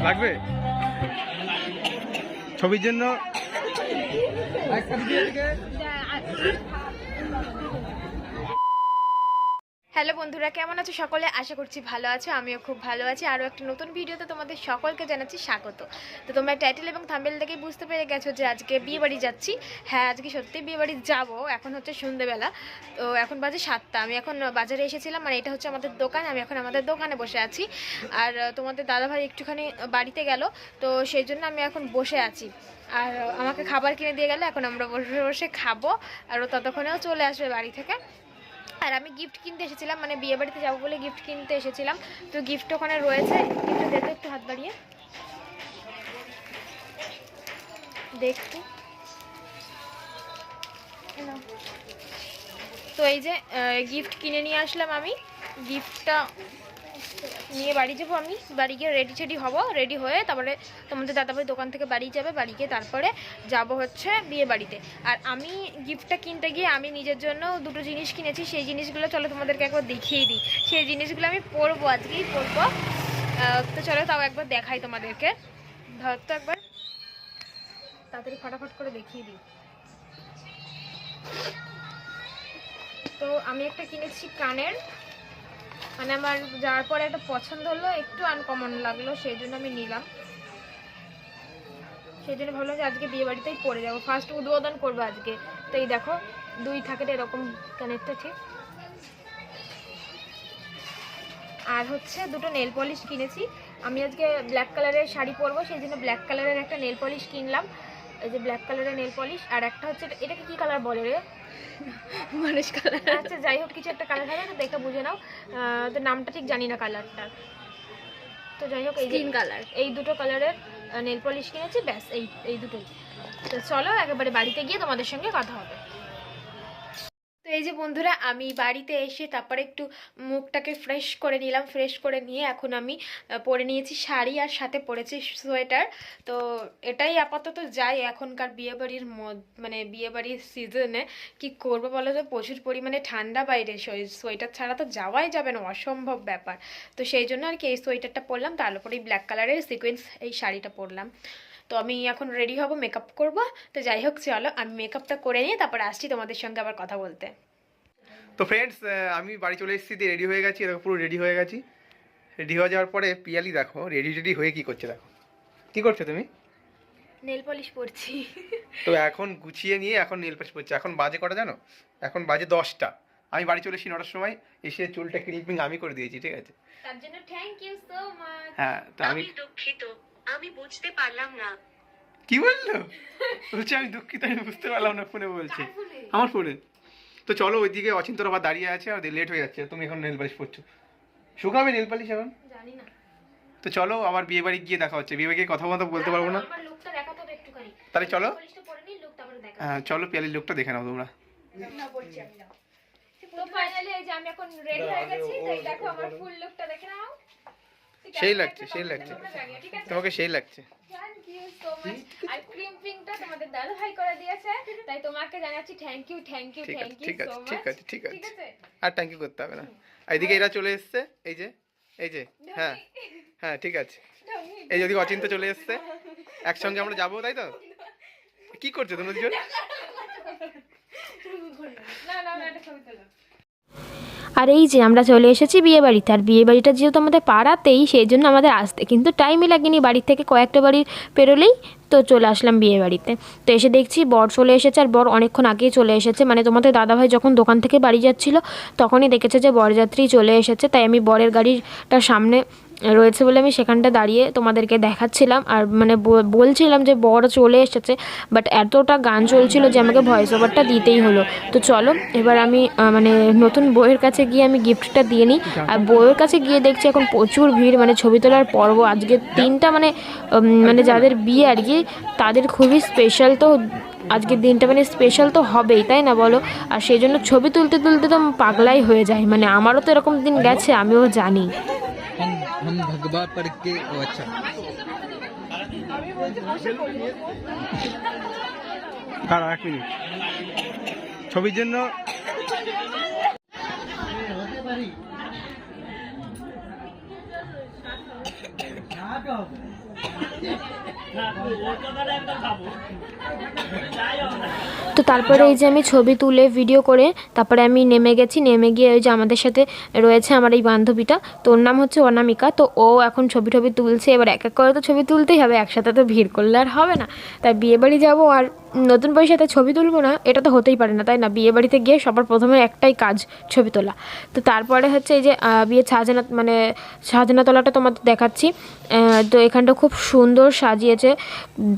লাগবে ছবির জন্য। হ্যালো বন্ধুরা, কেমন আছো সকলে? আশা করছি ভালো আছো, আমিও খুব ভালো আছি। আরও একটা নতুন ভিডিওতে তোমাদের সকলকে জানাচ্ছি স্বাগত। তো তোমরা টাইটেল এবং থাম্বনেল দেখেই বুঝতে পেরে গেছো যে আজকে বিয়ে বাড়ি যাচ্ছি। হ্যাঁ, আজকে সত্যিই বিয়ে বাড়ি যাবো। এখন হচ্ছে সন্ধ্যেবেলা, তো এখন বাজে 7টা। আমি এখন বাজারে এসেছিলাম, মানে এটা হচ্ছে আমাদের দোকান। আমি এখন আমাদের দোকানে বসে আছি। আর তোমাদের দাদাভাই একটুখানি বাড়িতে গেল, তো সেই জন্য আমি এখন বসে আছি। আর আমাকে খাবার কিনে দিয়ে গেলে এখন আমরা বসে বসে খাবো, আর ও ততক্ষণেও চলে আসবে বাড়ি থেকে। আর আমি গিফট কিনতে এসেছিলাম, মানে বিয়ে বাড়িতে যাবো বলে গিফট কিনতে এসেছিলাম। তো গিফট ওখানে রয়েছে, গিফট দেখতে একটু হাত বাড়িয়ে দেখতে। তো এই যে গিফট কিনে নিয়ে আসলাম আমি। গিফটটা নিয়ে বাড়ি যাবো। আমি বাড়ি গিয়ে রেডি হব, রেডি হয়ে তারপরে তোমাদের দাদাভাই দোকান থেকে বাড়ি যাবে, বাড়ি গিয়ে তারপরে যাব হচ্ছে বিয়ে বাড়িতে। আর আমি গিফটটা কিনতে গিয়ে আমি নিজের জন্য দুটো জিনিস কিনেছি। সেই জিনিসগুলো চলো তোমাদেরকে একবার দেখিয়ে দিই। সেই জিনিসগুলো আমি পরবো, আজকেই পরবো। তো চলো তাও একবার দেখাই তোমাদেরকে। ধর তো একবার তাড়াতাড়ি ফটাফট করে দেখিয়ে দিই। তো আমি একটা কিনেছি কানের, মানে আমার যাওয়ার পরে একটা পছন্দ হলো, একটু আনকমন লাগলো, সেই জন্য আমি নিলাম। সেই জন্য ভাবলাম যে আজকে বিয়ে বাড়িতেই পরে যাবো, ফার্স্ট উদ্বোধন করবো আজকে। তো এই দেখো, দুই থাকে এরকম কানেরটা ঠিক। আর হচ্ছে দুটো নেল পলিশ কিনেছি। আমি আজকে ব্ল্যাক কালারের শাড়ি পরবো, সেই জন্য ব্ল্যাক কালারের একটা নেল পলিশ কিনলাম। এই যে ব্ল্যাক কালারের নেল পলিশ। আর একটা হচ্ছে, এটাকে কি কালার বলে রে? মানুষ কালার। আচ্ছা যাই হোক, কিছু একটা কালার হবে, তো দেখে বুঝে নাও। তো নামটা ঠিক জানি না কালারটা। তো যাই হোক, এই গ্রিন কালার, এই দুটো কালারের নেল পলিশ কিনেছি, ব্যাস এই দুটোই। তো চলো একেবারে বাড়িতে গিয়ে তোমাদের সঙ্গে কথা হবে। তো এই যে বন্ধুরা, আমি বাড়িতে এসে তারপরে একটু মুখটাকে ফ্রেশ করে নিলাম। ফ্রেশ করে নিয়ে এখন আমি পরে নিয়েছি শাড়ি, আর সাথে পরেছি সোয়েটার। তো এটাই আপাতত যাই এখনকার বিয়েবাড়ির মানে বিয়েবাড়ির সিজনে। কি করবো বলো তো, প্রচুর পরিমাণে ঠান্ডা বাইরে, সোয়েটার ছাড়া তো যাওয়াই যাবে না, অসম্ভব ব্যাপার। তো সেই জন্য আর কি এই সোয়েটারটা পরলাম, তার উপরে ব্ল্যাক কালারের সিকোয়েন্স এই শাড়িটা পরলাম। তো আমি এখন রেডি হব, মেকআপ করব। তো যাই হোক চলো আমি মেকআপটা করে নিয়ে তারপর আসছি তোমাদের সঙ্গে আবার কথা বলতে। তো ফ্রেন্ডস, আমি বাড়ি চলে এসেছি, রেডি হয়ে গেছি, এরকম পুরো রেডি হয়ে গেছি। রেডি হয়ে যাওয়ার পরে পিয়ালি দেখো রেডি হয়ে কি করছে, দেখো কি করছো তুমি? নেল পলিশ পরছি। তো এখন গুছিয়ে নিয়ে এখন নেল পলিশ পরছে। এখন বাজে কটা জানো? এখন বাজে 10টা। আমি বাড়ি চলে এসেছি 9টার সময়, এসে চুলটা ক্লিপিং আমি করে দিয়েছি, ঠিক আছে? তার জন্য থ্যাংক ইউ সো মাচ। হ্যাঁ, তো আমি দুঃখিত, আমি বুঝতে পারলাম না। কি বললো? বলছে আমি দুঃখিত, আমি বুঝতে পারলাম না, ফোনে বলছে, আমার ফোনে। তো চলো ওইদিকে অচিন্তর আবার দাঁড়িয়ে আছে, আর লেট হয়ে যাচ্ছে। তুমি এখন নেল পালিশ পরছো, শুকাবে নেল পালিশ এখন? জানি না। তো চলো আবার বিয়ে বাড়ি গিয়ে দেখা হচ্ছে। বিয়ে বাড়ি গিয়ে কথা বলতে পারবো না, আমার লুকটা দেখো তো একটুখানি। তাহলে চলো। পলিশটা পরে নি, লুক তারপরে দেখো। হ্যাঁ চলো, পিয়ালির লুকটা দেখে নাও তোমরা। না বলছি আমি না। তো ফাইনালি এই যে আমি এখন রেডি হয়ে গেছি। তো এই দেখো আমার ফুল লুকটা দেখে নাও। সেই লাগছে, সেই লাগছে তোমাকে, সেই লাগছে। Thank you so much. আর ক্রিম পিঙ্কটা তোমাদের দাদা ভাই করে দিয়েছে, তাই তোমাকে জানাচ্ছি থ্যাংক ইউ সো মাচ। ঠিক আছে। আর থ্যাংক ইউ করতে হবে না। এইদিকে এরা চলে এসছে, এই যে হ্যাঁ হ্যাঁ ঠিক আছে। এই যদি অচিন্ত চলে এসছে, একসঙ্গে আমরা যাবো, তাই তো? কি করছো তোমরা দুজন? আর এই যে আমরা চলে এসেছি বিয়ে বাড়িতে। আর বিয়ে বাড়িটা যেহেতু আমাদের পাড়াতেই, সেই জন্য আমাদের আসতে কিন্তু টাইমই লাগেনি। বাড়ির থেকে কয়েকটা বাড়ি পেরোলেই তো চলে আসলাম বিয়ে বাড়িতে। তো এসে দেখছি বর চলে এসেছে, আর বর অনেকক্ষণ আগেই চলে এসেছে। মানে তোমাদের দাদাভাই যখন দোকান থেকে বাড়ি যাচ্ছিল তখনই দেখেছে যে বরযাত্রী চলে এসেছে। তাই আমি বরের গাড়িটার সামনে রয়েছে বলে আমি সেখানটা দাঁড়িয়ে তোমাদেরকে দেখাচ্ছিলাম, আর মানে বলছিলাম যে বর চলে এসেছে। বাট এতটা গান চলছিল যে আমাকে ভয়েস ওভারটা দিতেই হলো। তো চলো এবার আমি মানে নতুন বউয়ের কাছে গিয়ে আমি গিফটটা দিয়ে নিই। আর বউয়ের কাছে গিয়ে দেখছি এখন প্রচুর ভিড়, মানে ছবি তোলার পর্ব। আজকে দিনটা মানে যাদের বিয়ে আর কি তাদের খুবই স্পেশাল। তো আজকের দিনটা মানে স্পেশাল তো হবেই, তাই না বলো? আর সেই জন্য ছবি তুলতে তুলতে তো পাগলাই হয়ে যায়। মানে আমারও তো এরকম দিন গেছে, আমিও জানি। हम भगवा पढ़ के अच्छा এক মিনিট ছবির জন্য। তো তারপরে এই যে আমি ছবি তুলে ভিডিও করে তারপরে আমি নেমে গেছি, নেমে গিয়ে ওই যে আমাদের সাথে রয়েছে আমার এই বান্ধবীটা, তো ওর নাম হচ্ছে অনামিকা। তো ও এখন ছবি টবি তুলছে, এবার এক এক করে তো ছবি তুলতেই হবে, একসাথে তো ভিড় করলে আর হবে না। তাই বিয়েবাড়ি যাবো আর নতুন বউয়ের সাথে ছবি তুলবো না, এটা তো হতেই পারে না, তাই না? বিয়েবাড়িতে গিয়ে সবার প্রথমে একটাই কাজ, ছবি তোলা। তো তারপরে হচ্ছে এই যে বিয়ের সাজানাতলাটা তোমাদের দেখাচ্ছি। তো এখানটা খুব সুন্দর সাজিয়েছে,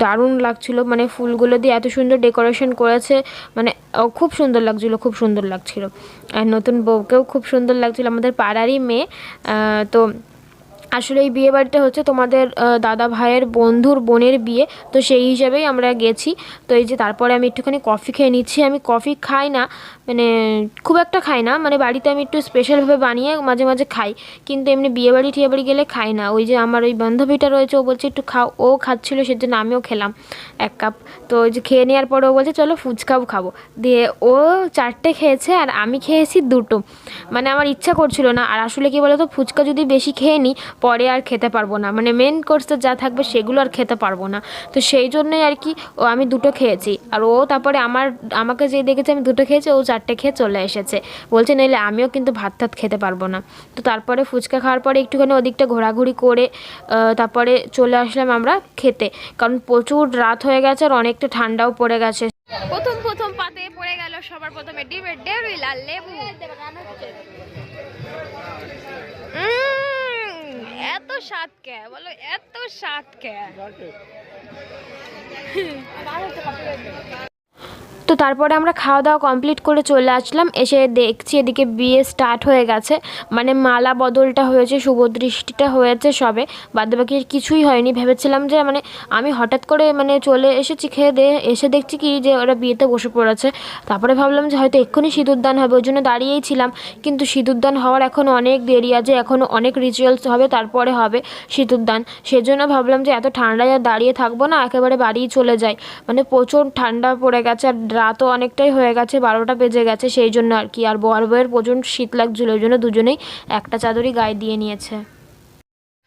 দারুণ লাগছিল, মানে ফুলগুলো দিয়ে এত সুন্দর ডেকোরেশন করেছে, মানে খুব সুন্দর লাগছিলো, খুব সুন্দর লাগছিল। আর নতুন বউকেও খুব সুন্দর লাগছিল, আমাদের পাড়ারই মেয়ে। তো আসলে এই বিয়ে বাড়িটা হচ্ছে তোমাদের দাদা ভাইয়ের বন্ধুর বোনের বিয়ে, তো সেই হিসাবেই আমরা গেছি। তো এই যে তারপরে আমি একটুখানি কফি খেয়ে নিচ্ছি। আমি কফি খাই না, মানে খুব একটা খাই না, মানে বাড়িতে আমি একটু স্পেশালভাবে বানিয়ে মাঝে মাঝে খাই, কিন্তু এমনি বিয়েবাড়ি টিয়েবাড়ি গেলে খাই না। ওই যে আমার ওই বান্ধবীটা রয়েছে, ও বলছে একটু খাও, ও খাচ্ছিলো সেজন্য আমিও খেলাম 1 কাপ। তো ওই যে খেয়ে নেওয়ার পরে ও বলছে চলো ফুচকাও খাবো, দিয়ে ও 4টে খেয়েছে আর আমি খেয়েছি 2টো, মানে আমার ইচ্ছা করছিল না। আর আসলে কি বলতো, ফুচকা যদি বেশি খেয়ে নিই পরে আর খেতে পারবো না, মানে মেন কোর্সে যা থাকবে সেগুলো আর খেতে পারবো না। তো সেই জন্যই আর কি আমি 2টো খেয়েছি, আর ও তারপরে আমাকে যে দেখেছে আমি 2টো খেয়েছি, ও 4টে খেয়ে চলে এসেছে, বলছে নইলে আমিও কিন্তু ভাত টাত খেতে পারবো না। তো তারপরে ফুচকা খাওয়ার পরে একটুখানি ওদিকটা ঘোরাঘুরি করে তারপরে চলে আসলাম আমরা খেতে, কারণ প্রচুর রাত হয়ে গেছে আর অনেকটা ঠান্ডাও পড়ে গেছে। প্রথম পাতে পড়ে গেল সবার প্রথমে ডিমের ডেরি লাল লেবু। এত স্বাদ কে বলো, এত স্বাদ কে। তো তারপরে আমরা খাওয়া দাওয়া কমপ্লিট করে চলে আসলাম, এসে দেখছি এদিকে বিয়ে স্টার্ট হয়ে গেছে, মানে মালা বদলটা হয়েছে, শুভদৃষ্টিটা হয়েছে সবে, বাদবাকি কিছুই হয়নি। ভেবেছিলাম যে মানে আমি হঠাৎ করে মানে চলে এসেছি খেয়ে দিয়ে, এসে দেখছি কি যে ওরা বিয়েতে বসে পড়েছে। তারপরে ভাবলাম যে হয়তো এক্ষুনি সিঁদুরদান হবে, ওই জন্য দাঁড়িয়েই ছিলাম, কিন্তু সিঁদুরদান হওয়ার এখনও অনেক দেরি আছে, এখনও অনেক রিচুয়ালস হবে, তারপরে হবে সিঁদুরদান। সেজন্য ভাবলাম যে এত ঠান্ডায় আর দাঁড়িয়ে থাকবো না, একেবারে বাড়িই চলে যাই, মানে প্রচুর ঠান্ডা পড়ে গেছে আর রাতও অনেকটাই হয়ে গেছে, 12টা বেজে গেছে, সেই জন্য আর কি। আর বর বউয়ের প্রচুর শীত লাগছিল, ওই জন্য দুজনেই একটা চাদরই গায়ে দিয়ে নিয়েছে।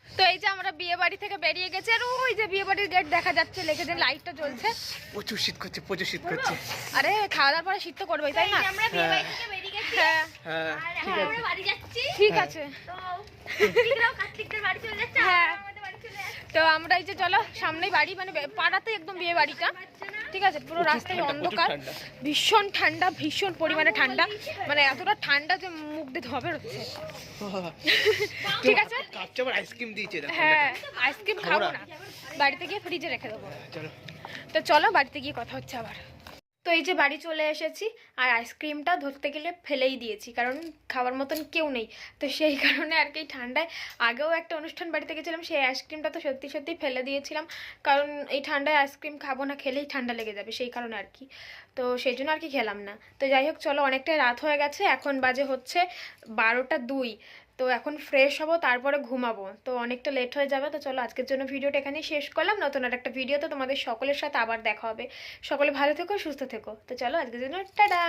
তো এই যে আমরা বিয়ে বাড়ি থেকে বেরিয়ে গেছি, আর ওই যে বিয়ে বাড়ির গেট দেখা যাচ্ছে, লেগে যে লাইটটা জ্বলছে। প্রচুর শীত করছে, প্রচুর শীত করছে। আরে খাওয়া দাওয়ার পরে শীত তো করবেই, তাই না? আমরা বিয়ে বাড়ি থেকে বেরিয়ে গেছি হ্যাঁ আর আমরা বাড়ি যাচ্ছি। ঠিক আছে, তো কার্তিকরাও কার্তিকদের বাড়ি চলে যাচ্ছে, হ্যাঁ। আর আমাদের বাড়ি চলে যাচ্ছে। তো আমরা এই যে চলো সামনেই বাড়ি, মানে পাড়াতে একদম বিয়ে বাড়িটা, ঠিক আছে? পুরো রাস্তায় অন্ধকার, ভীষণ ঠান্ডা, ভীষণ পরিমাণে ঠান্ডা, মানে এতটা ঠান্ডা যে মুখ দিয়ে ধবে হচ্ছে। ঠিক আছে, কাপটা আবার আইসক্রিম দিয়েছে দেখো। হ্যাঁ আইসক্রিম খাবো না, বাড়িতে গিয়ে ফ্রিজে রেখে দেবো। চলো তো চলো বাড়িতে গিয়ে কথা হচ্ছে আবার। তো এই যে বাড়ি চলে এসেছি, আর আইসক্রিমটা ধরতে গেলে ফেলেই দিয়েছি, কারণ খাওয়ার মতন কেউ নেই, তো সেই কারণে আর কি ঠান্ডায়। আগেও একটা অনুষ্ঠান বাড়িতে গেছিলাম, সেই আইসক্রিমটা তো সত্যি সত্যি ফেলে দিয়েছিলাম, কারণ এই ঠান্ডায় আইসক্রিম খাবো না, খেলেই ঠান্ডা লেগে যাবে, সেই কারণে আর কি। তো সেই জন্য আর কি খেলাম না। তো যাই হোক চলো, অনেকটাই রাত হয়ে গেছে, এখন বাজে হচ্ছে 12টা 2। তো এখন ফ্রেশ হব, তারপরে ঘুমাবো, তো অনেকটা লেট হয়ে যাবে। তো চলো আজকের জন্য ভিডিওটা এখানেই শেষ করলাম, নতুন আর একটা ভিডিওতে তোমাদের সকলের সাথে আবার দেখা হবে। সকলে ভালো থেকো, সুস্থ থেকো। তো চলো আজকের জন্য টাটা।